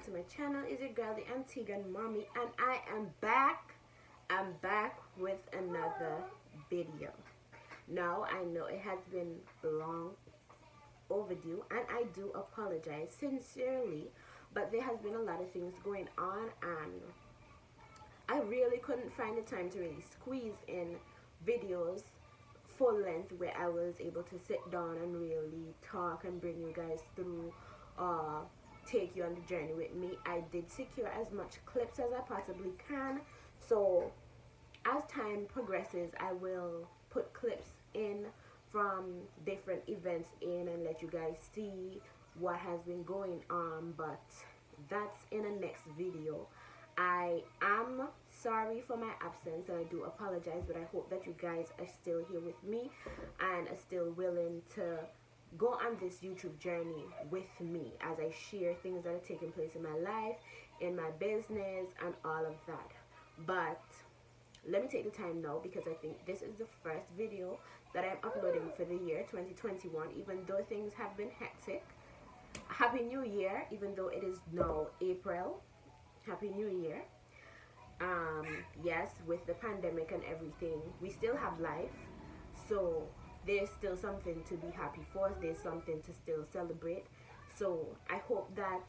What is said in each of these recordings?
back to my channel. Is your girl, the Antiguan Mommy, and I am back. I'm back with another video. Now, I know it has been long overdue, and I do apologize sincerely, but there has been a lot of things going on, and I really couldn't find the time to really squeeze in videos full length where I was able to sit down and really talk and bring you guys through take you on the journey with me. I did secure as much clips as I possibly can, so as time progresses I will put clips in from different events in and let you guys see what has been going on, but that's in the next video. I am sorry for my absence and I do apologize, but I hope that you guys are still here with me and are still willing to go on this YouTube journey with me as I share things that are taking place in my life, in my business, and all of that. But let me take the time now, because I think this is the first video that I'm uploading for the year 2021, even though things have been hectic. Happy New Year, even though it is now April. Happy New Year. Yes, with the pandemic and everything, we still have life, so there's still something to be happy for. There's something to still celebrate. So I hope that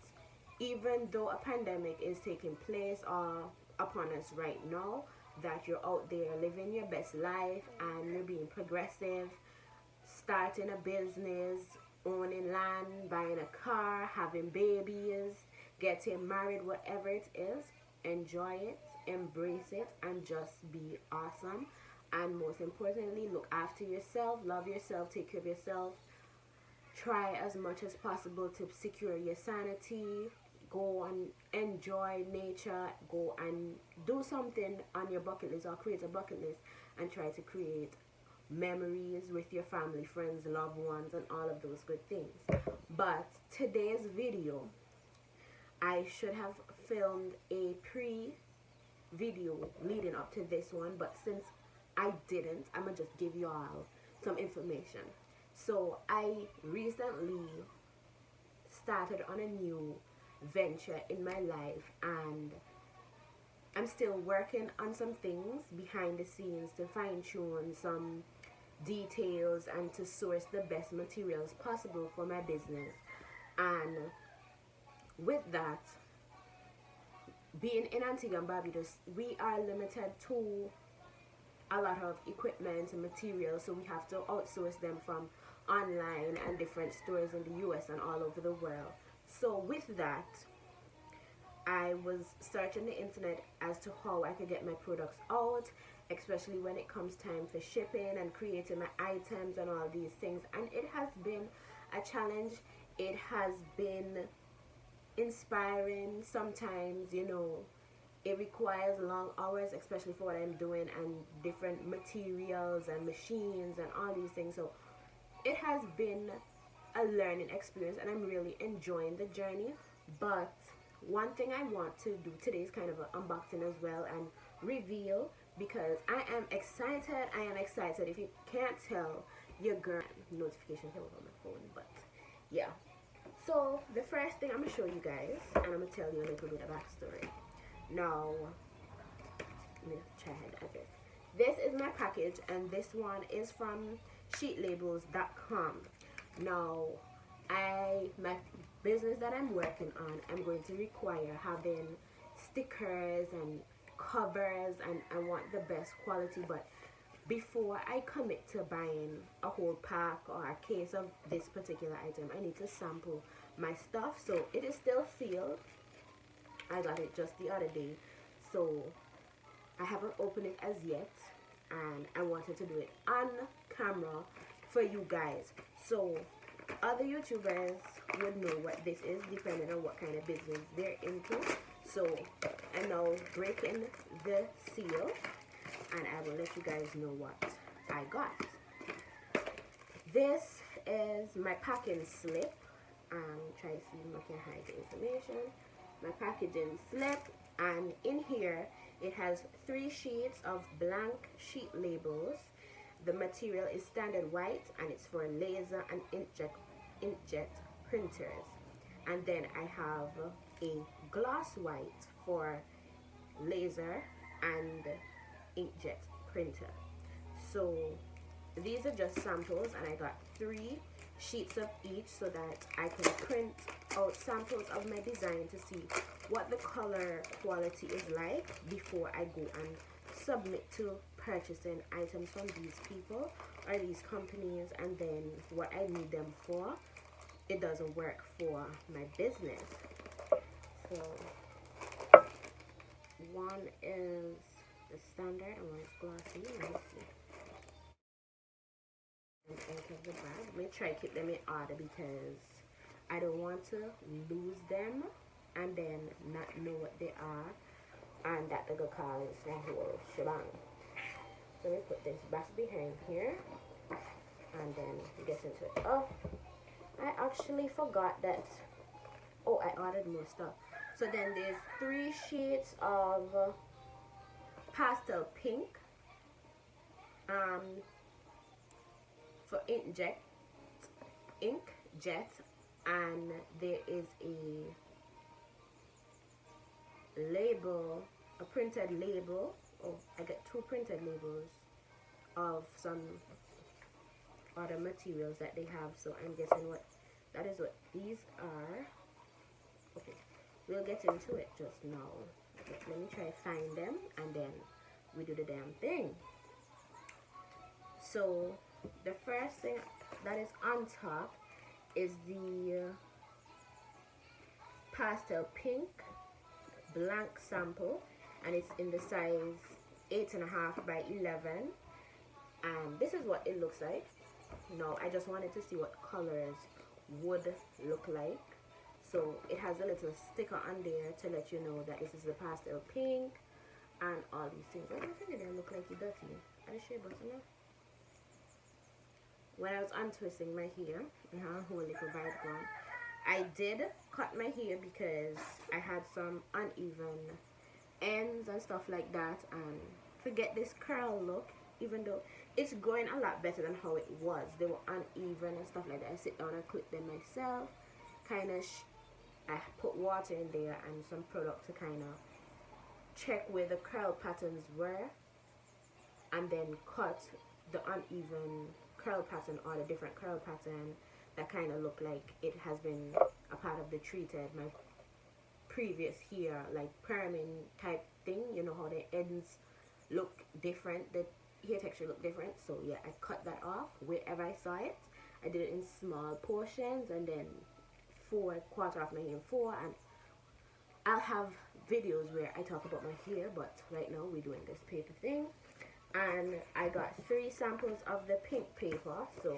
even though a pandemic is taking place upon us right now, that you're out there living your best life and you're being progressive, starting a business, owning land, buying a car, having babies, getting married, whatever it is. Enjoy it, embrace it, and just be awesome. And most importantly, look after yourself, love yourself, take care of yourself. Try as much as possible to secure your sanity. Go and enjoy nature. Go and do something on your bucket list, or create a bucket list and try to create memories with your family, friends, loved ones, and all of those good things. But today's video, I should have filmed a pre-video leading up to this one, but since I didn't, I'm gonna just give you all some information. So I recently started on a new venture in my life, and I'm still working on some things behind the scenes to fine-tune some details and to source the best materials possible for my business. And with that, being in Antigua and Barbados, we are limited to a lot of equipment and materials, so we have to outsource them from online and different stores in the US and all over the world. So with that, I was searching the internet as to how I could get my products out, especially when it comes time for shipping and creating my items and all these things. And it has been a challenge. It has been inspiring. Sometimes, you know, it requires long hours, especially for what I'm doing, and different materials and machines and all these things. So it has been a learning experience and I'm really enjoying the journey. But one thing I want to do today is kind of an unboxing as well and reveal, because I am excited. I am excited. If you can't tell, your girl notification came up on my phone, but yeah. So the first thing I'm gonna show you guys, and I'm gonna tell you a little bit of backstory. Now, let me try ahead. Okay, this is my package, and this one is from sheetlabels.com. Now, my business that I'm working on, I'm going to require having stickers and covers, and I want the best quality. But before I commit to buying a whole pack or a case of this particular item, I need to sample my stuff. So it is still sealed. I got it just the other day, so I haven't opened it as yet, and I wanted to do it on camera for you guys, so other YouTubers would know what this is depending on what kind of business they're into. So I'm now breaking the seal, and I will let you guys know what I got. This is my packing slip. Try to see if I can hide the information. My packaging slip, and in here it has 3 sheets of blank sheet labels. The material is standard white, and it's for laser and inkjet printers. And then I have a gloss white for laser and inkjet printer. So these are just samples, and I got 3 sheets of each so that I can print out samples of my design to see what the color quality is like before I go and submit to purchasing items from these people or these companies, and then what I need them for, it doesn't work for my business. So one is the standard and one is glossy. Let me see. And out of the bag. Let me try to keep them in order because I don't want to lose them and then not know what they are, and that they go cause the whole shebang. So let me put this back behind here and then get into it. Oh, I actually forgot that. Oh, I ordered more stuff. So then there's 3 sheets of pastel pink for inkjet, and there is a label, a printed label. Oh, I got 2 printed labels of some other materials that they have. So I'm guessing what that is what these are. Okay, we'll get into it just now. Okay, let me try to find them and then we do the damn thing. So the first thing that is on top is the pastel pink blank sample, and it's in the size 8.5 by 11, and this is what it looks like. Now I just wanted to see what colors would look like. So it has a little sticker on there to let you know that this is the pastel pink and all these things. I don't think they look like it dirty. Are they shea butter? When I was untwisting my hair, I had a whole little vibe going. I did cut my hair because I had some uneven ends and stuff like that, and to get this curl look, even though it's going a lot better than how it was, they were uneven and stuff like that. I sit down and clip them myself, kind of I put water in there and some product to kind of check where the curl patterns were, and then cut the uneven curl pattern or the different curl pattern that kind of look like it has been a part of the treated my previous hair, like perming type thing. You know how the ends look different, the hair texture look different. So yeah, I cut that off wherever I saw it. I did it in small portions, and then quarter off my hair in 4, and I'll have videos where I talk about my hair, but right now we're doing this paper thing. And I got 3 samples of the pink paper, so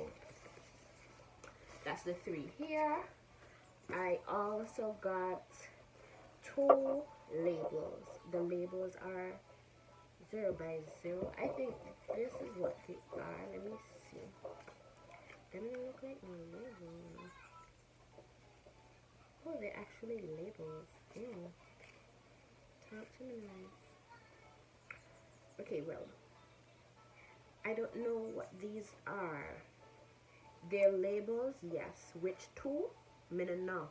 that's the 3 here. I also got 2 labels. The labels are 0 by 0. I think this is what they are. Let me see. Doesn't it look like no labels? Oh, they're actually labels. Ew. Talk to me nice. Okay, well, I don't know what these are. They're labels, yes. Which 2? Me don't know.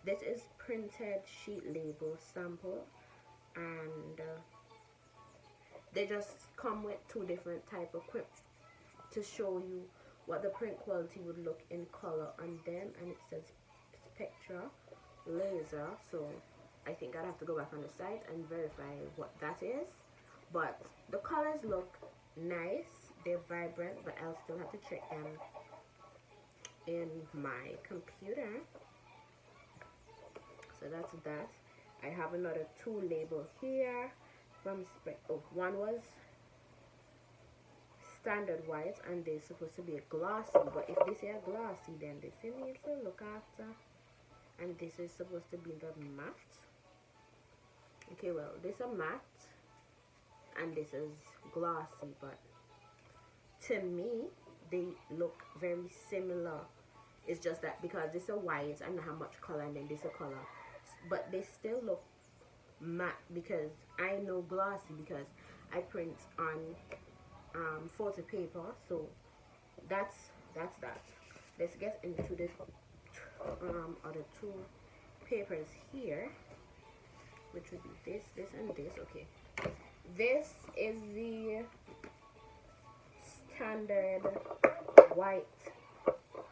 This is printed sheet label sample, and they just come with 2 different type of quick to show you what the print quality would look in color on them, and it says Spectra laser. So I think I'd have to go back on the site and verify what that is, but the colors look nice. They're vibrant, but I'll still have to check them in my computer. So that's that. I have another 2 label here from one was standard white, and they're supposed to be a glossy, but if this is a glossy, then this needs to look after, and this is supposed to be the matte. Okay, well, this is a matte and this is glossy, but to me they look very similar. It's just that because this is a white and not how much color, and then this is a color, but they still look matte, because I know glossy because I print on photo paper. So that's that. Let's get into this other 2 papers here, which would be this, this, and this. Okay, this is the standard white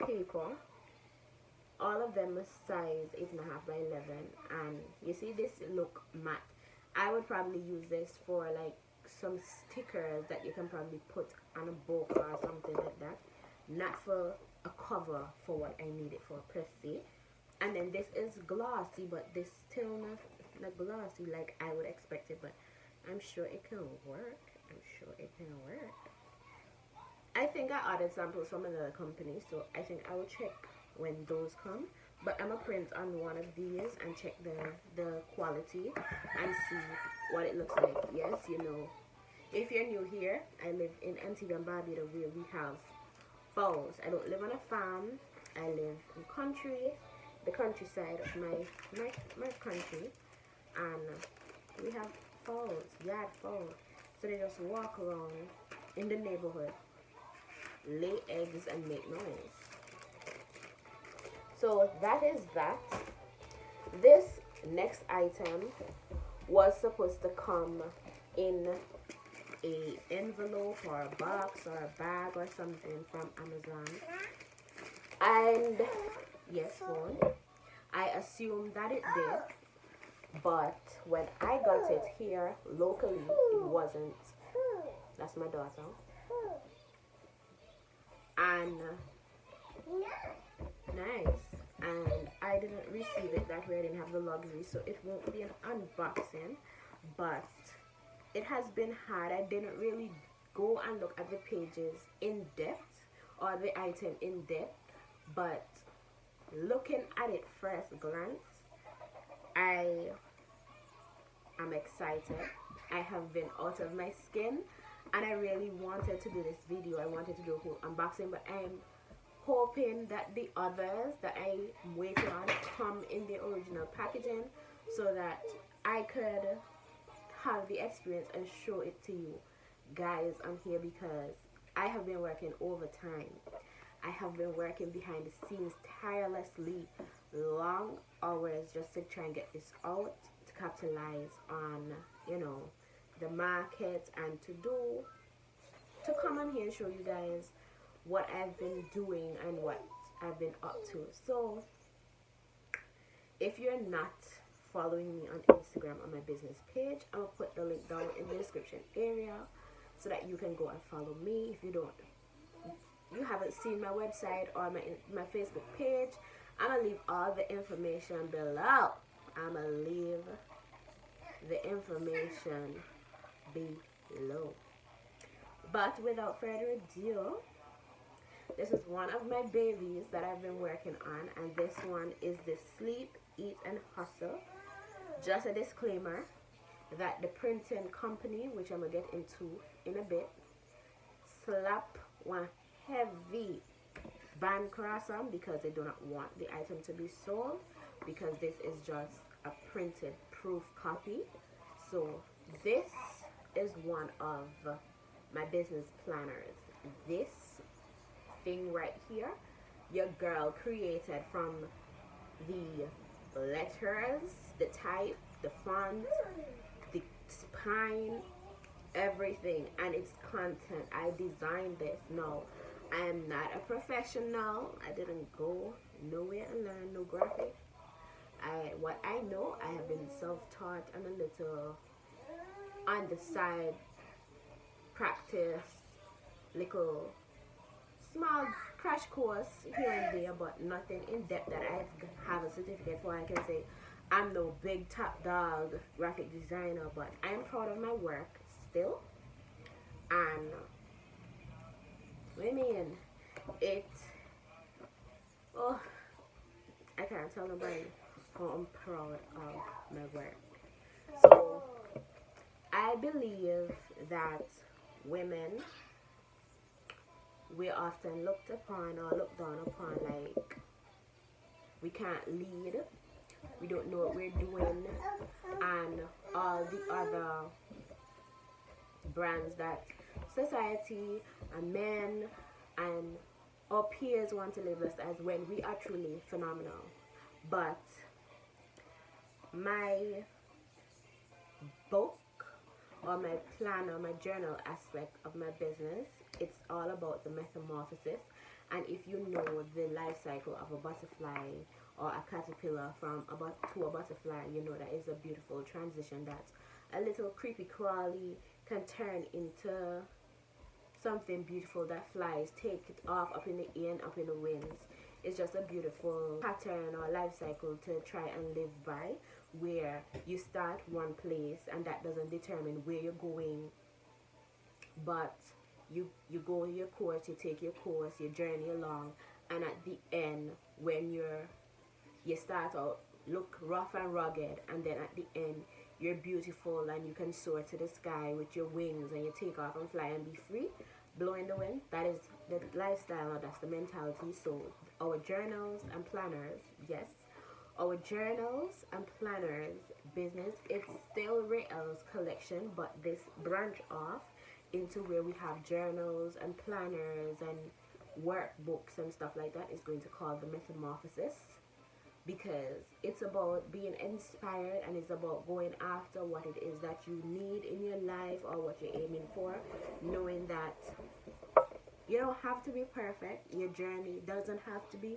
paper. All of them are size 8.5 by 11, and you see this look matte. I would probably use this for like some stickers that you can probably put on a book or something like that, not for a cover for what I need it for per se. And then this is glossy, but this still not glossy like I would expect it, but I'm sure it can work. I'm sure it can work. I think I ordered samples from another company, so I think I will check when those come. But I'm gonna print on one of these and check the quality and see what it looks like. Yes, you know, if you're new here, I live in Antigua and Barbuda, where we have falls. I don't live on a farm. I live in country, the countryside of my country, and we have falls, yard falls. So they just walk around in the neighborhood, lay eggs, and make noise. So that is that. This next item was supposed to come in a envelope or a box or a bag or something from Amazon. And yes, phone. I assumed that it did, but when I got it here locally, it wasn't. That's my daughter. And nice. And I didn't receive it that way. I didn't have the luxury, so it won't be an unboxing, but it has been hard. I didn't really go and look at the pages in depth or the item in depth, but looking at it first glance, I am excited. I have been out of my skin, and I really wanted to do this video. I wanted to do a whole unboxing, but I am hoping that the others that I'm waiting on come in the original packaging so that I could have the experience and show it to you guys on here, because I have been working overtime. I have been working behind the scenes tirelessly, long hours, just to try and get this out, to capitalize on, you know, the market, and to come on here and show you guys what I've been doing and what I've been up to. So if you're not following me on Instagram on my business page, I'll put the link down in the description area so that you can go and follow me. If you haven't seen my website or my Facebook page, I'm gonna leave all the information below. I'm gonna leave the information below. But without further ado, this is one of my babies that I've been working on, and this one is the Sleep, Eat, and Hustle. Just a disclaimer that the printing company, which I'm gonna get into in a bit, slap one heavy ban cross on because they do not want the item to be sold, because this is just a printed proof copy. So this is one of my business planners. This thing right here, your girl created from the letters, the type, the font, the spine, everything, and its content. I designed this. No, I am not a professional. I didn't go nowhere and learn no graphic. What I know, I have been self-taught and a little on the side practice, little small crash course here and there, but nothing in depth that I have a certificate for. I can say I'm no big top dog graphic designer, but I am proud of my work still. And I mean, oh, I can't tell nobody how I'm proud of my work. So I believe that women, we're often looked upon or looked down upon like we can't lead, we don't know what we're doing, and all the other brands that society and men and our peers want to label us as, when we are truly phenomenal. But my book or my plan or my journal aspect of my business, it's all about the metamorphosis. And if you know the life cycle of a butterfly or a caterpillar from to a butterfly, you know that is a beautiful transition that a little creepy crawly can turn into something beautiful that flies, take it off up in the air and up in the winds. It's just a beautiful pattern or life cycle to try and live by, where you start one place and that doesn't determine where you're going, but you go your course, you take your course, you journey along, and at the end, when you start out look rough and rugged, and then at the end you're beautiful and you can soar to the sky with your wings and you take off and fly and be free, blowing the wind. That is the lifestyle, or that's the mentality. So our journals and planners, yes, our journals and planners business, it's still Rae-el's Collection, but this branch off into where we have journals and planners and workbooks and stuff like that is going to call the Metamorphosis, because it's about being inspired and it's about going after what it is that you need in your life or what you're aiming for, knowing that you don't have to be perfect. Your journey doesn't have to be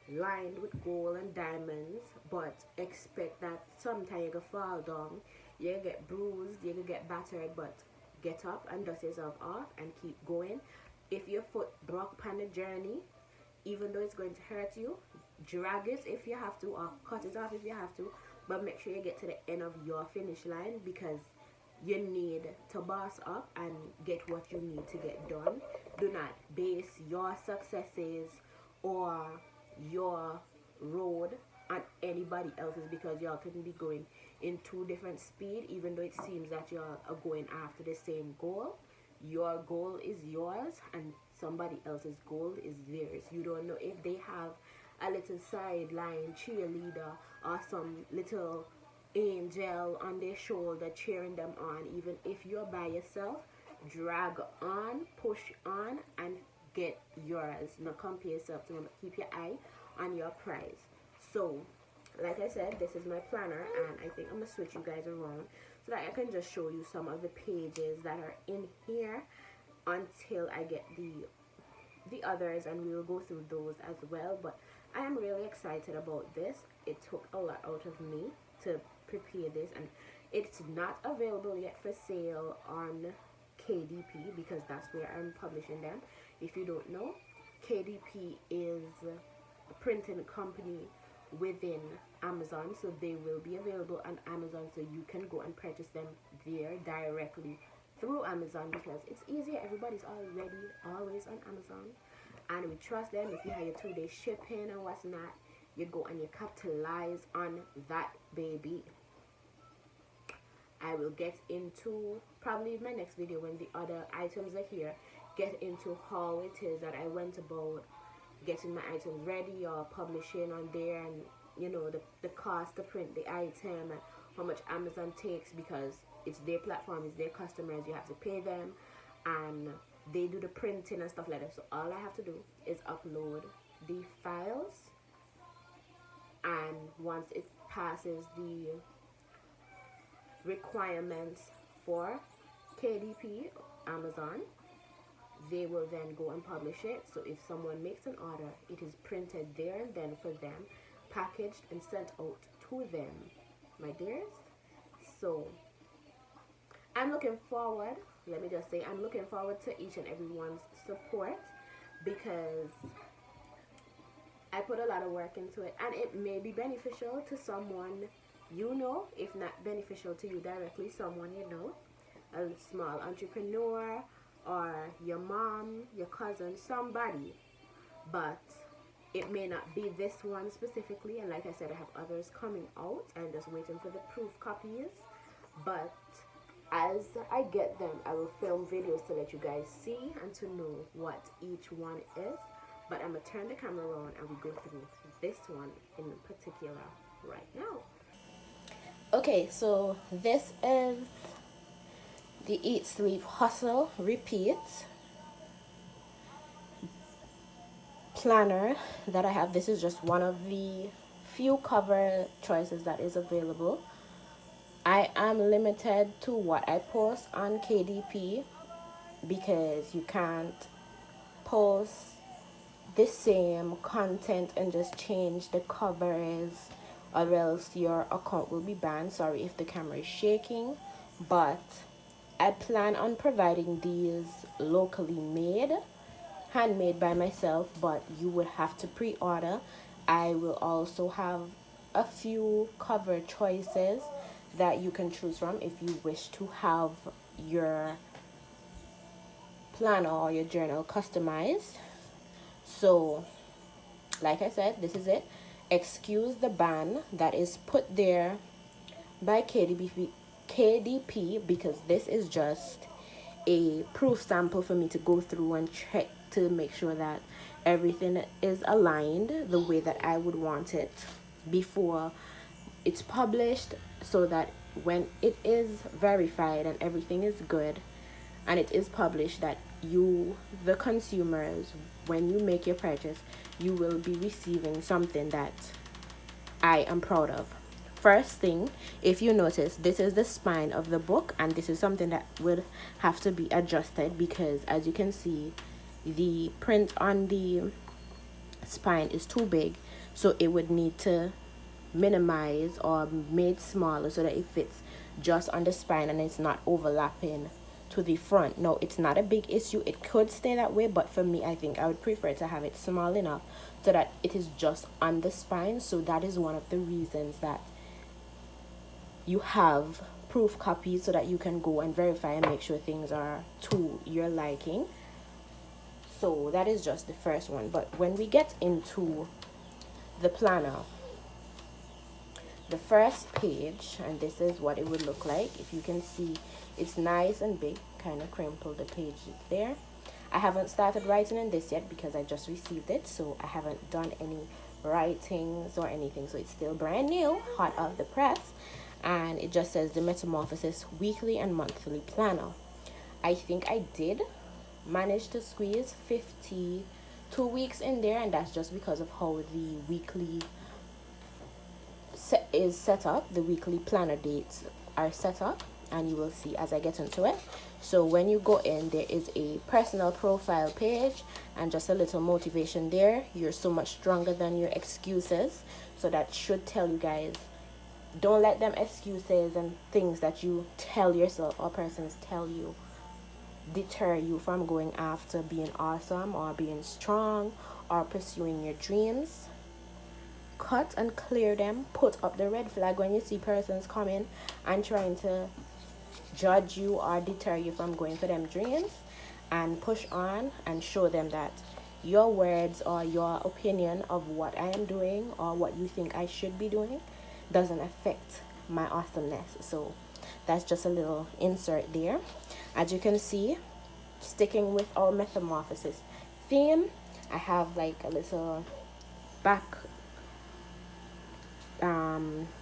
lined with gold and diamonds, but expect that sometime you can fall down, you can get bruised, you can get battered, but get up and dust yourself off and keep going. If your foot broke on the journey, even though it's going to hurt you, drag it if you have to, or cut it off if you have to, but make sure you get to the end of your finish line, because you need to boss up and get what you need to get done. Do not base your successes or your road on anybody else's, because y'all can be going in two different speed, even though it seems that y'all are going after the same goal. Your goal is yours and somebody else's goal is theirs. You don't know if they have a little sideline cheerleader or some little angel on their shoulder cheering them on. Even if you're by yourself, drag on, push on, and get yours. Not compare yourself to them, but keep your eye on your prize. So like I said, this is my planner, and I think I'm gonna switch you guys around so that I can just show you some of the pages that are in here until I get the others, and we will go through those as well. But I am really excited about this. It took a lot out of me to prepare this, and it's not available yet for sale on KDP, because that's where I'm publishing them. If you don't know, KDP is a printing company within Amazon, so they will be available on Amazon, so you can go and purchase them there directly through Amazon, because it's easier. Everybody's already always on Amazon, and we trust them. If you have your 2-day shipping and what's not, you go and you capitalize on that, baby. I will get into, probably in my next video when the other items are here, get into how it is that I went about getting my items ready or publishing on there, and you know, the cost to print the item and how much Amazon takes, because it's their platform, it's their customers, you have to pay them, and they do the printing and stuff like that. So all I have to do is upload the files, and once it passes the requirements for KDP, Amazon, they will then go and publish it. So if someone makes an order, it is printed there and then for them, packaged and sent out to them, my dears. So I'm looking forward, let me just say, I'm looking forward to each and everyone's support, because I put a lot of work into it, and it may be beneficial to someone you know, if not beneficial to you directly, someone you know, a small entrepreneur, or your mom, your cousin, somebody. But it may not be this one specifically, and like I said, I have others coming out. I'm just waiting for the proof copies, but as I get them, I will film videos to let you guys see and to know what each one is. But I'm gonna turn the camera around and we go through this one in particular right now. Okay, so this is the Eat, Sleep, Hustle, Repeat planner that I have. This is just one of the few cover choices that is available. I am limited to what I post on KDP because you can't post the same content and just change the covers, or else your account will be banned. Sorry if the camera is shaking, but I plan on providing these locally made, handmade by myself, but you would have to pre-order. I will also have a few cover choices that you can choose from if you wish to have your planner or your journal customized. So like I said, this is it. Excuse the ban that is put there by KDP, because this is just a proof sample for me to go through and check to make sure that everything is aligned the way that I would want it before it's published, so that when it is verified and everything is good and it is published, that you, the consumers, when you make your purchase, you will be receiving something that I am proud of. First thing, if you notice, this is the spine of the book, and this is something that would have to be adjusted because, as you can see, the print on the spine is too big, so it would need to minimize or made smaller so that it fits just on the spine and it's not overlapping to the front. No, it's not a big issue. It could stay that way, but for me, I think I would prefer to have it small enough so that it is just on the spine. So that is one of the reasons that you have proof copies, so that you can go and verify and make sure things are to your liking. So that is just the first one. But when we get into the planner, the first page, and this is what it would look like. If you can see, it's nice and big, kind of crumpled, the page is there. I haven't started writing in this yet because I just received it, so I haven't done any writings or anything, so it's still brand new, hot off the press. And it just says the Metamorphosis weekly and monthly planner. I think I did manage to squeeze 52 weeks in there, and that's just because of how the weekly is set up. The weekly planner dates are set up, and you will see as I get into it. So when you go in, there is a personal profile page and just a little motivation there. You're so much stronger than your excuses. So that should tell you guys, don't let them excuses and things that you tell yourself or persons tell you deter you from going after being awesome or being strong or pursuing your dreams. Cut and clear them. Put up the red flag when you see persons coming and trying to judge you or deter you from going for them dreams, and push on and show them that your words or your opinion of what I am doing or what you think I should be doing doesn't affect my awesomeness. So that's just a little insert there. As you can see, sticking with our Metamorphosis theme, I have like a little back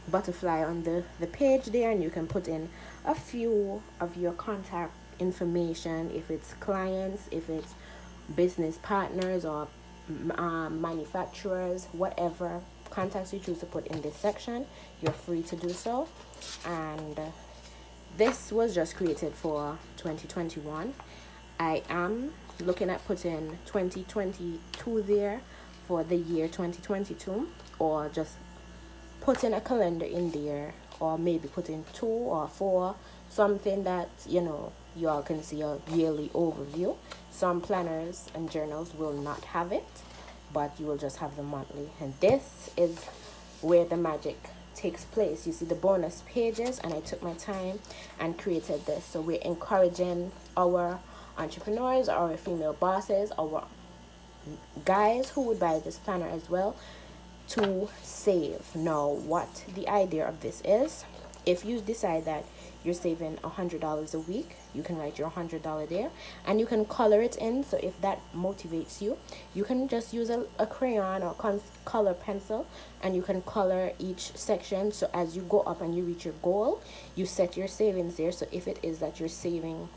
butterfly on the page there, and you can put in a few of your contact information, if it's clients, if it's business partners or manufacturers, whatever contacts you choose to put in this section, you're free to do so. And this was just created for 2021. I am looking at putting 2022 there for the year 2022, or just putting a calendar in there, or maybe putting 2 or 4, something that you all can see a yearly overview. Some planners and journals will not have it, but you will just have the monthly. And this is where the magic takes place. You see the bonus pages, and I took my time and created this. So we're encouraging our entrepreneurs, our female bosses, our guys who would buy this planner as well, to save. Now, what the idea of this is, if you decide that you're saving $100 a week, you can write your $100 there, and you can color it in. So if that motivates you, you can just use a crayon or color pencil, and you can color each section. So as you go up and you reach your goal, you set your savings there. So if it is that you're saving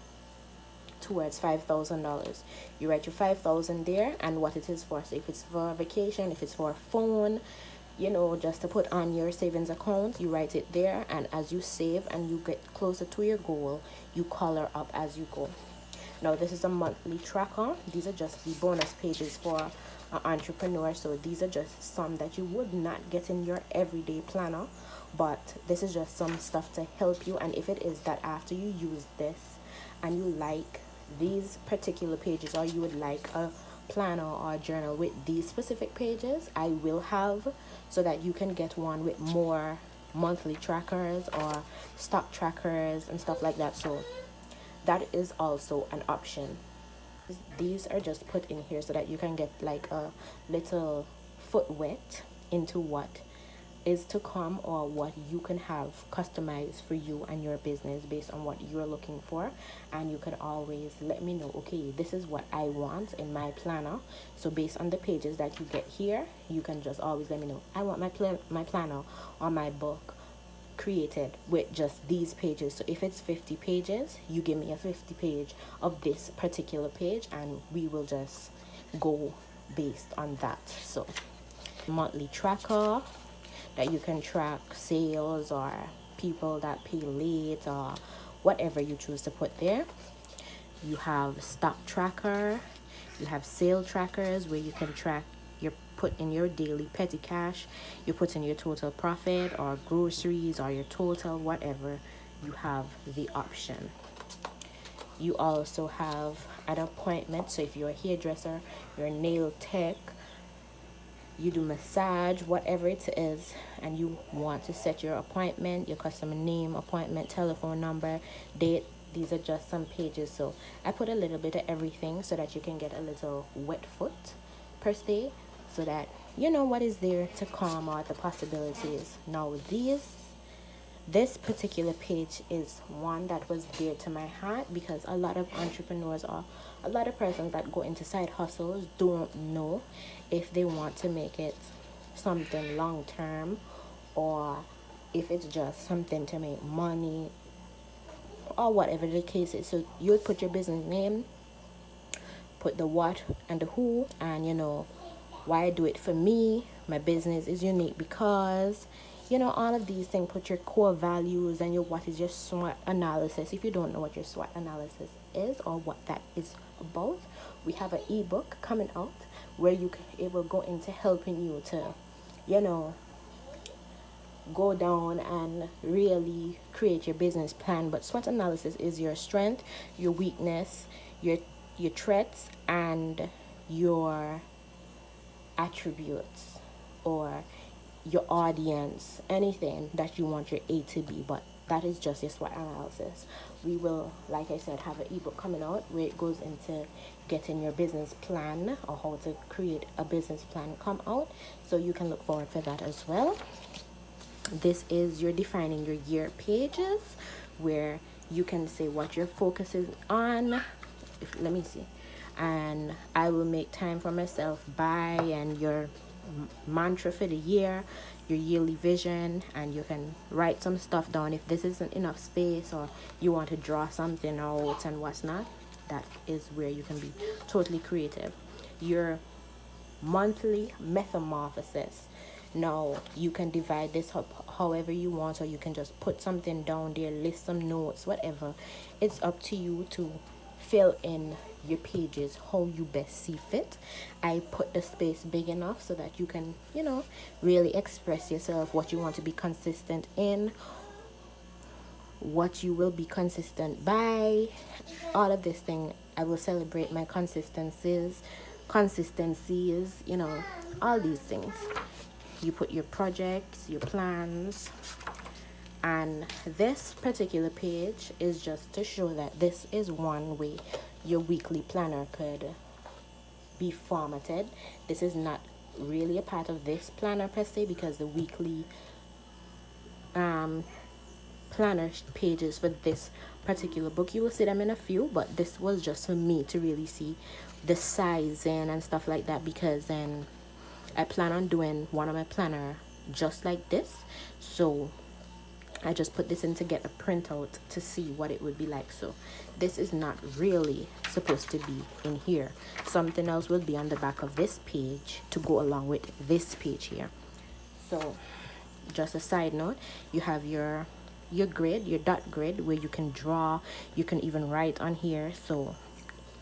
towards $5,000, you write your $5,000 there and what it is for. So if it's for a vacation, if it's for a phone, you know, just to put on your savings account. You write it there, and as you save and you get closer to your goal, you color up as you go. Now this is a monthly tracker. These are just the bonus pages for an entrepreneur. So these are just some that you would not get in your everyday planner, but this is just some stuff to help you. And if it is that after you use this and you like these particular pages, or you would like a planner or a journal with these specific pages, I will have, so that you can get one with more monthly trackers or stock trackers and stuff like that. So that is also an option. These are just put in here so that you can get like a little foot wet into what is to come, or what you can have customized for you and your business based on what you're looking for. And you can always let me know, okay, this is what I want in my planner. So based on the pages that you get here, you can just always let me know, I want my planner or my book created with just these pages. So if it's 50 pages, you give me a 50 page of this particular page, and we will just go based on that. So monthly tracker that you can track sales or people that pay late or whatever you choose to put there. You have stock tracker, you have sale trackers where you can track your put in your daily petty cash, you put in your total profit or groceries or your total whatever. You have the option. You also have an appointment. So if you're a hairdresser, you're a nail tech, you do massage, whatever it is, and you want to set your appointment, your customer name, appointment, telephone number, date, these are just some pages. So I put a little bit of everything so that you can get a little wet foot per se, so that you know what is there to come or the possibilities. Now this particular page is one that was dear to my heart, because a lot of entrepreneurs or a lot of persons that go into side hustles don't know if they want to make it something long term, or if it's just something to make money, or whatever the case is. So you would put your business name, put the what and the who, and you know, why I do it. For me, my business is unique because, you know, all of these things. Put your core values and your what is your SWOT analysis. If you don't know what your SWOT analysis is or what that is about, we have an ebook coming out where it will go into helping you to, you know, go down and really create your business plan. But SWOT analysis is your strength, your weakness, your threats, and your attributes, or your audience, anything that you want your A to be. But that is just your SWOT analysis. We will, like I said, have an ebook coming out where it goes into getting your business plan, or how to create a business plan come out. So you can look forward for that as well. This is your defining your year pages, where you can say what your focus is on. Let me see. And I will make time for myself by, and your mantra for the year, your yearly vision, and you can write some stuff down if this isn't enough space, or you want to draw something out and what's not. That is where you can be totally creative. Your monthly metamorphosis. Now you can divide this up however you want, or you can just put something down there, list some notes, whatever. It's up to you to fill in your pages how you best see fit. I put the space big enough so that you can, you know, really express yourself, what you want to be consistent in, what you will be consistent by, all of this thing. I will celebrate my consistencies, you know, all these things. You put your projects, your plans, and this particular page is just to show that this is one way your weekly planner could be formatted. This is not really a part of this planner per se, because the weekly planner pages for this particular book, you will see them in a few, but this was just for me to really see the sizing and stuff like that, because then I plan on doing one of my planner just like this. So I just put this in to get a printout to see what it would be like. So this is not really supposed to be in here. Something else will be on the back of this page to go along with this page here. So just a side note, you have your grid, your dot grid, where you can draw, you can even write on here. So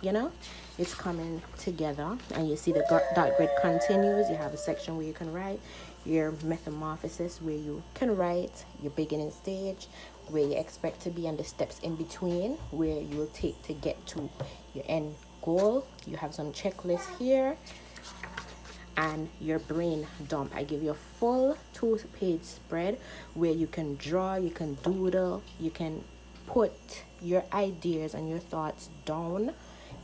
you know, it's coming together. And you see the dot grid continues. You have a section where you can write your metamorphosis, where you can write your beginning stage, where you expect to be, and the steps in between where you will take to get to your end goal. You have some checklists here, and your brain dump. I give you a full 2-page spread where you can draw, you can doodle, you can put your ideas and your thoughts down,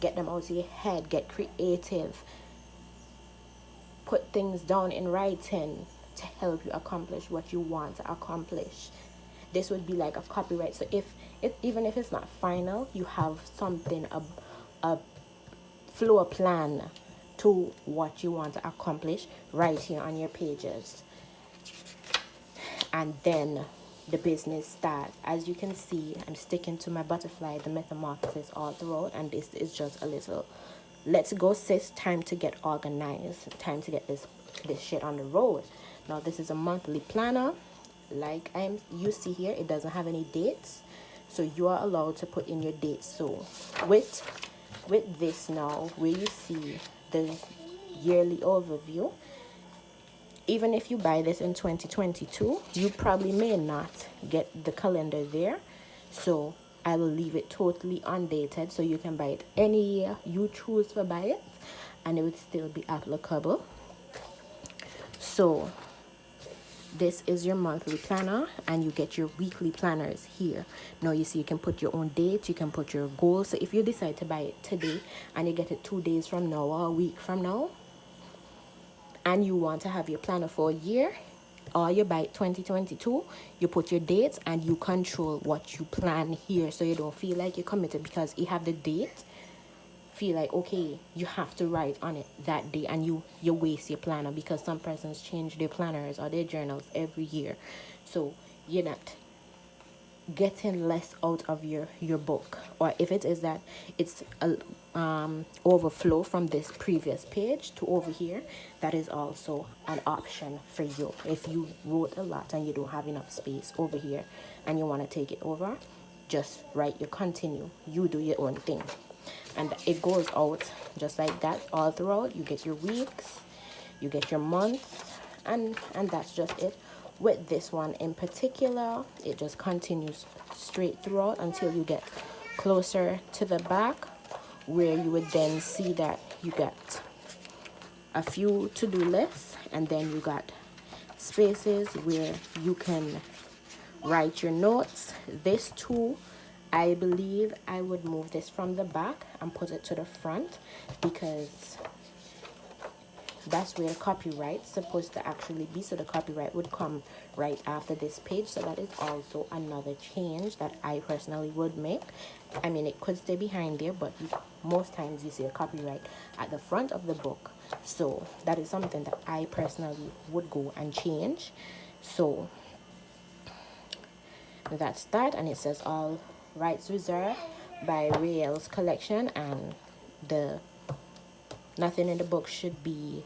get them out of your head, get creative, put things down in writing to help you accomplish what you want to accomplish. This would be like a copyright. So if it, even if it's not final, you have something, a floor plan to what you want to accomplish right here on your pages. And then the business starts. As you can see, I'm sticking to my butterfly, the metamorphosis, all throughout, and this is just a little let's go sis, time to get organized, time to get this shit on the road. Now this is a monthly planner. Like you see here, it doesn't have any dates, so you are allowed to put in your dates. So with this now, where you see the yearly overview, even if you buy this in 2022, you probably may not get the calendar there. So I will leave it totally undated, so you can buy it any year you choose to buy it, and it would still be applicable. So this is your monthly planner, and you get your weekly planners here. Now you see you can put your own dates, you can put your goals. So if you decide to buy it today and you get it 2 days from now or a week from now, and you want to have your planner for a year, or you buy 2022, you put your dates and you control what you plan here, so you don't feel like you're committed because you have the date. Feel like, okay, you have to write on it that day, and you waste your planner because some persons change their planners or their journals every year. So you're not getting less out of your book. Or if it is that it's a overflow from this previous page to over here, that is also an option for you. If you wrote a lot and you don't have enough space over here and you want to take it over, just write your continue, you do your own thing, and it goes out just like that all throughout. You get your weeks, you get your months, and that's just it. With this one in particular, it just continues straight throughout until you get closer to the back, where you would then see that you got a few to-do lists, and then you got spaces where you can write your notes. This too, I believe I would move this from the back and put it to the front, because that's where copyright's supposed to actually be. So the copyright would come right after this page. So that is also another change that I personally would make. I mean, it could stay behind there, but most times you see a copyright at the front of the book. So that is something that I personally would go and change. So that's that, and it says all rights reserved by Rae-el Collection, and nothing in the book should be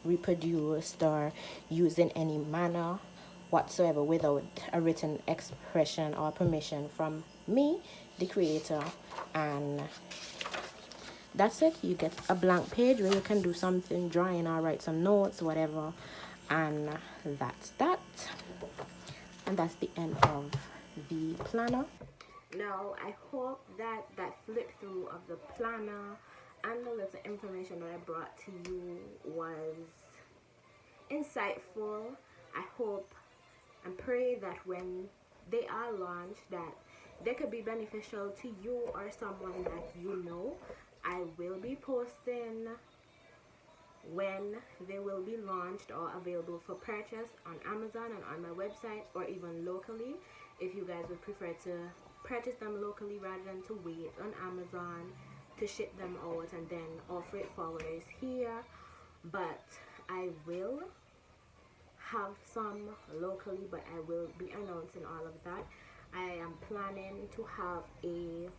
reproduced or used in any manner whatsoever without a written expression or permission from me, the creator. And that's it. You get a blank page where you can do something, drawing or write some notes, whatever. And that's that. And that's the end of the planner. Now, I hope that flip through of the planner and the little information that I brought to you was insightful. I hope and pray that when they are launched, that they could be beneficial to you or someone that you know. I will be posting when they will be launched or available for purchase on Amazon and on my website, or even locally, if you guys would prefer to purchase them locally rather than to wait on Amazon to ship them out and then all freight forwarders here. But I will have some locally, but I will be announcing all of that. I am planning to have a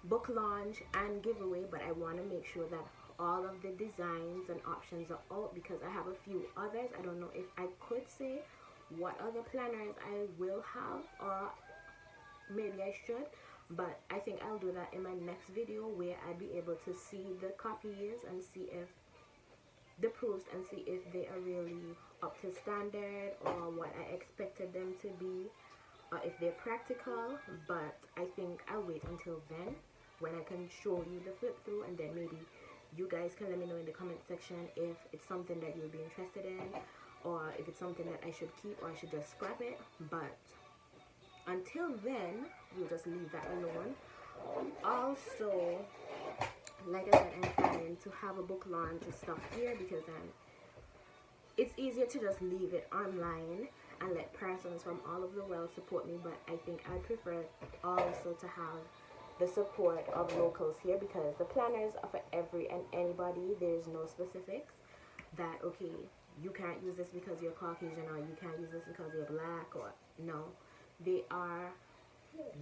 book launch and giveaway, but I want to make sure that all of the designs and options are out because I have a few others. I don't know if I could say what other planners I will have, or maybe I should, but I think I'll do that in my next video where I'll be able to see the copies and see if the proofs and see if they are really up to standard or what I expected them to be, or if they're practical. But I think I'll wait until then when I can show you the flip through, and then maybe you guys can let me know in the comment section if it's something that you'll be interested in, or if it's something that I should keep or I should just scrap it. But until then, we'll just leave that alone. Also, like I said, I'm planning to have a book launch and stuff here because it's easier to just leave it online and let persons from all over the world support me. But I think I prefer also to have the support of locals here, because the planners are for every and anybody. There's no specifics that, okay, you can't use this because you're Caucasian, or you can't use this because you're black, or no. They are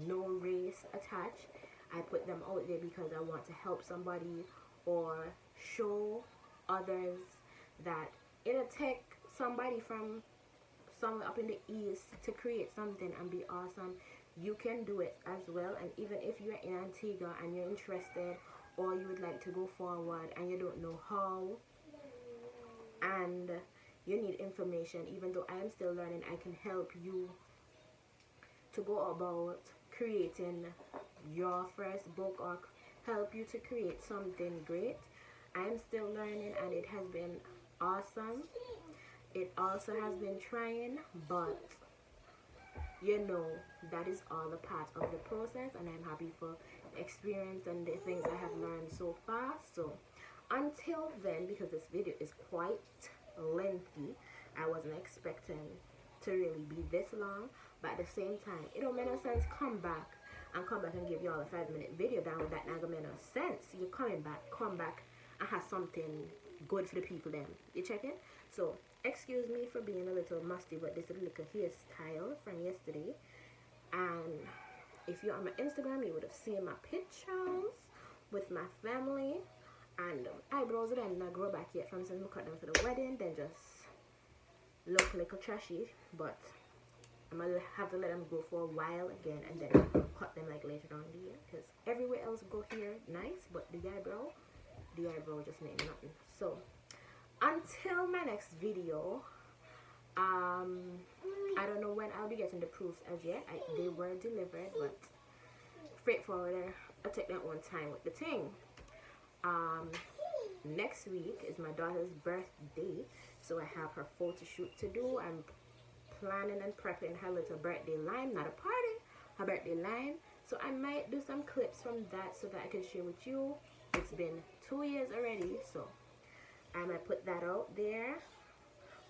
no race attached. I put them out there because I want to help somebody or show others that it'll take somebody from somewhere up in the east to create something and be awesome. You can do it as well. And even if you're in Antigua and you're interested, or you would like to go forward and you don't know how, and you need information, even though I am still learning, I can help you to go about creating your first book or help you to create something great. I am still learning and it has been awesome. It also has been trying, but you know, that is all a part of the process, and I'm happy for the experience and the things I have learned so far. So until then, because this video is quite lengthy, I wasn't expecting to really be this long, but at the same time, it don't make no sense come back and give you all a 5-minute video down with that. Not gonna make no sense. You're come back and have something good for the people then. You check it? So excuse me for being a little musty, but this is a little hairstyle from yesterday. And if you're on my Instagram, you would have seen my pictures with my family. And eyebrows didn't not grow back yet from since I cut them for the wedding. Then just look like a trashy, but I'm gonna have to let them grow for a while again and then cut them like later on in the year, because everywhere else go here nice, but the eyebrow just ain't nothing. So until my next video, I don't know when I'll be getting the proofs as yet. They were delivered, but freight forwarder, I'll take that one time with the thing. Next week is my daughter's birthday, so I have her photo shoot to do. I'm planning and prepping her little birthday line, not a party, her birthday line. So I might do some clips from that so that I can share with you. It's been 2 years already, so I might put that out there.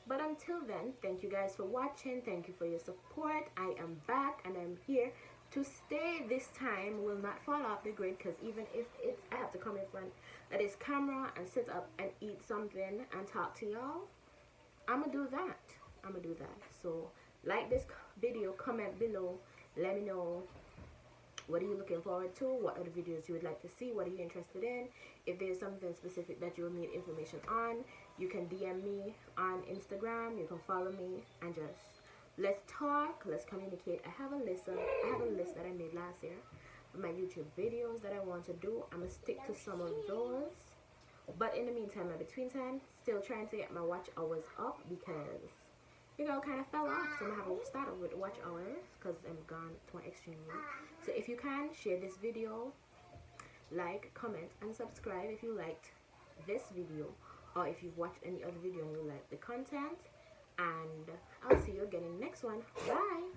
But until then, thank you guys for watching. Thank you for your support. I am back and I'm here to stay. This time will not fall off the grid, because even if it's I have to come in front of this camera and sit up and eat something and talk to y'all, I'm gonna do that. So like this video, comment below, let me know what are you looking forward to, what other videos you would like to see, what are you interested in. If there's something specific that you will need information on, you can DM me on Instagram, you can follow me, and just let's talk, let's communicate. I have a list that I made last year of my YouTube videos that I want to do. I'm gonna stick to some of those, but in the meantime, in between time, still trying to get my watch hours up, because you know, kind of fell off. So I'm gonna have to start over with watch hours because I'm gone to my exchange room. So if you can, share this video, like, comment, and subscribe if you liked this video, or if you've watched any other video and you like the content. And I'll see you again in the next one. Bye.